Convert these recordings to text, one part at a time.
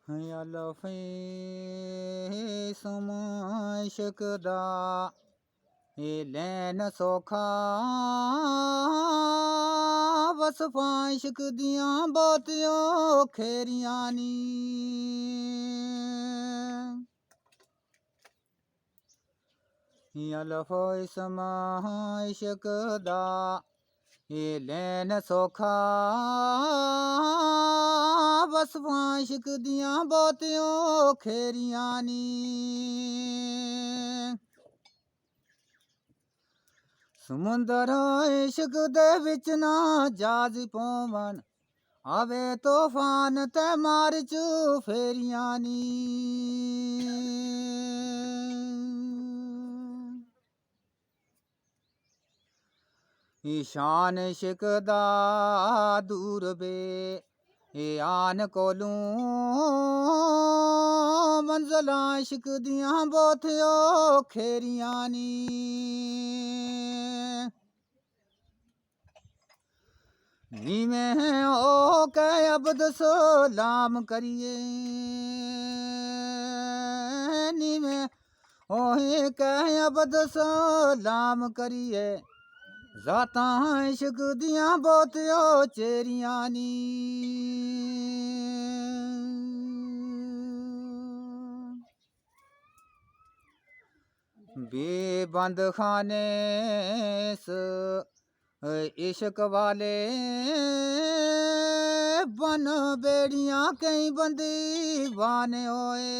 ਲਫੇ ਸਮਾਇ ਸਕਦਾ ਇਹ ਲੈਨ ਸੌਖਾ ਬਸ ਫਾਇਸ਼ਕ ਦੀਆਂ ਬਹੁਤਿਓ ਖੇਰੀਆਂ ਨੀ ਲਫੇ ਸਮਾਇ ਸਕਦਾ ਇਹ ਲੈਨ ਸੌਖਾ ਬਸ ਫਾਇਸ਼ਕ ਦੀਆਂ ਬਹੁਤਿਓ ਖੇਰੀਆਂ ਨੀ ਸਮੁੰਦਰ ਇਸ਼ਕ ਦੇ ਵਿੱਚ ਨਾ ਜਾਜ ਪਵਨ ਆਵੇ ਤੂਫਾਨ ਤੇ ਮਾਰ ਚੂ ਫੇਰੀਆਂ ਨੀ ਈਸ਼ਾਨ ਇਸ਼ਕ ਦਾ ਦੂਰ ਬੇ ਇਹ ਆਨ ਕੋਲੋਂ ਮੰਜ਼ਲਾਂ ਇਸ਼ਕ ਦੀਆਂ ਬਹੁਤਿਓ ਖੇਰੀਆਂ ਨੀ ਨੀਵੇਂ ਹੋ ਕੇ ਅਬਦ ਸਲਾਮ ਕਰੀਏ ਨੀਵੇਂ ਹੋਏ ਕੇ ਅਬਦ ਸਲਾਮ ਕਰੀਏ ਜ਼ਾਤਾਂ ਇਸ਼ਕ ਦੀਆਂ ਬਹੁਤਿਓ ਚੇਰੀਆਂ ਨੀ ਬੇਬੰਦ ਖਾਨੇ इश्क वाले बन बेड़ियां कई बंदी बाने होए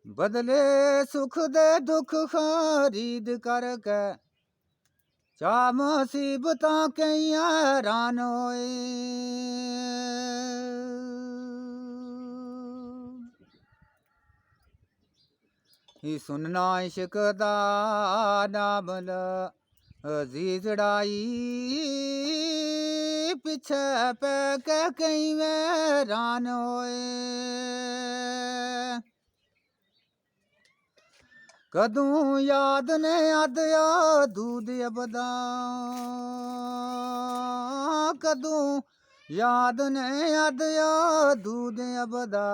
बदले सुख दे दुख खरीद करके चा मुसीबतां कई हैरान होए सुनना इश्क दा नामल अजीजड़ाई पिछे पै के कई हैरान होए कदूं याद ने अदया दूध अबदा कदूं याद ने अदया दूध अबदा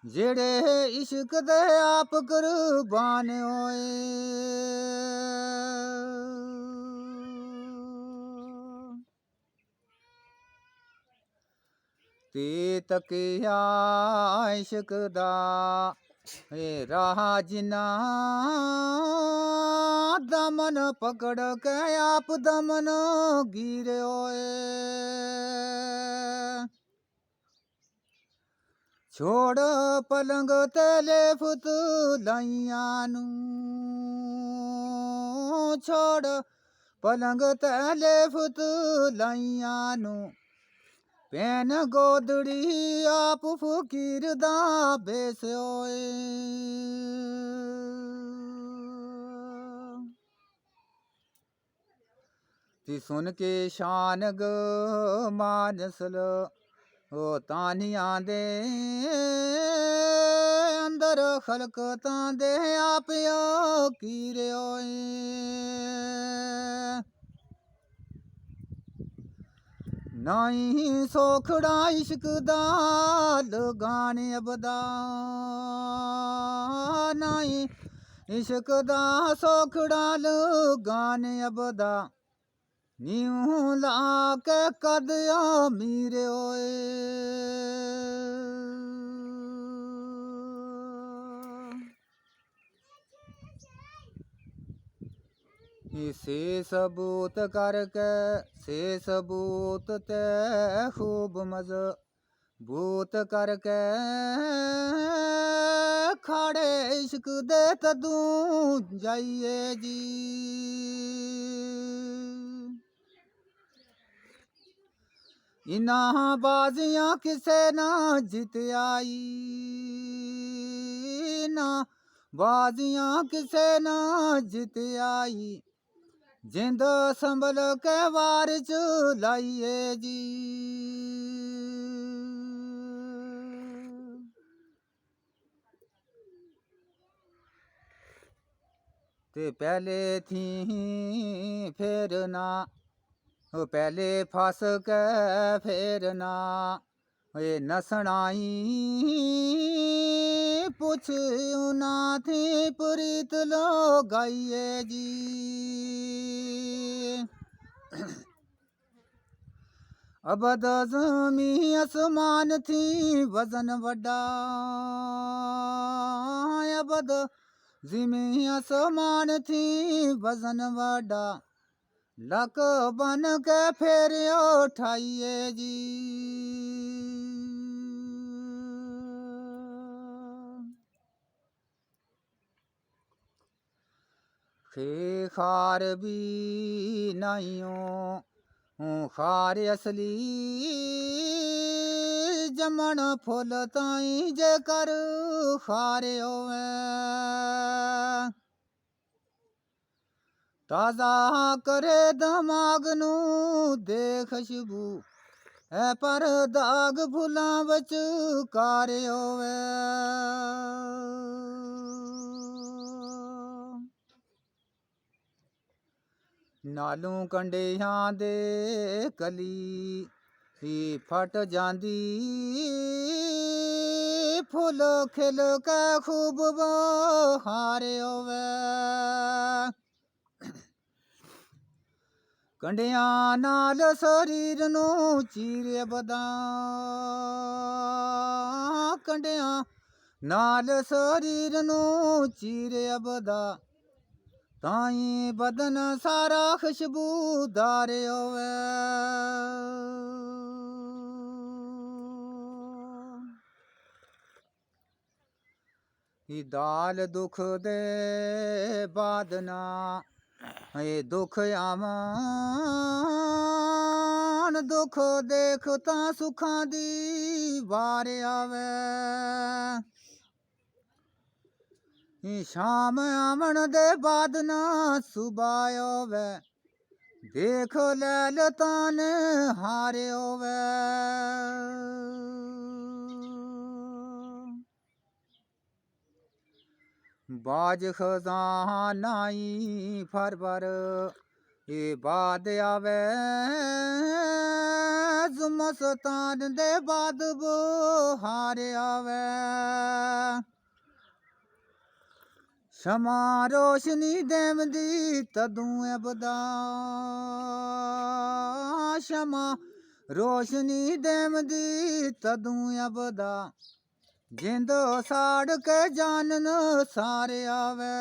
जेड़े इश्क दे आप कुर्बान होए ते तकिया इश्क दा राह जिना दमन पकड़ के आप दमन गिरे होए छोड़ पलंग तेले फुतलाइयां नू छोड़ पलंग तेले फुतलाइयां नू पैन गोदड़ी आप फकीर दा बेस होए ती सुन के शान ग मानसल ओ तानियां दे अंदर खलकतां दे आप कीरे होए नाई सोखड़ा इश्क दा लगाने अबदा नाई इश्क दा सोखड़ा लगाने अबदा नीहू ला के कदया मीरे होए से सबूत करके से सबूत ते खूब मजबूत करके खाड़े इश्क दे तदू जाइए जी इना बाजियां किसे ना जित आई ना बाजियां किसे ना जित आई जिंद संभल के वार चलाइए जी ते पहले थी फिर ना पहले फस के फिर ना ये नसणाई पुछ ना थी प्रीत लो गाइए जी। अबद ज़मी आसमान थी वजन वड्डा, अबद ज़मी आसमान थी वजन वड्डा, लक बन के फिर उठाइए जी। खे खार भी नहीं खार असली जमण फुल ताई जे कर खारे होवे, ताज़ा करे दिमाग नू दे खुशबू है पर दाग फुलां विच कारे होवे। नालू कंडियां दे कली फट जांदी, फुल खिल के खूब बहारे होवे। कंडियां नाल शरीर नू चीरे बदा, कंडियां नाल शरीर नू चीरे बदा, ताई बदन सारा खुशबूदार होवे। दाल दुख दे बादना ये दुख आवन, दुख देखता सुखां दी वार आवे। शाम आवन दे बाद ना सुबह होवे, देख लैल तान हारे होवे। बाज खजानाई फरवर ये बाद आवे, जुमस्तान दे बाद बहार आवे। शमा रोशनी देवदी तदू अबदा, शमा रोशनी देवदी तदू अबदा, जिंद साड़ के जानन सारे आवे।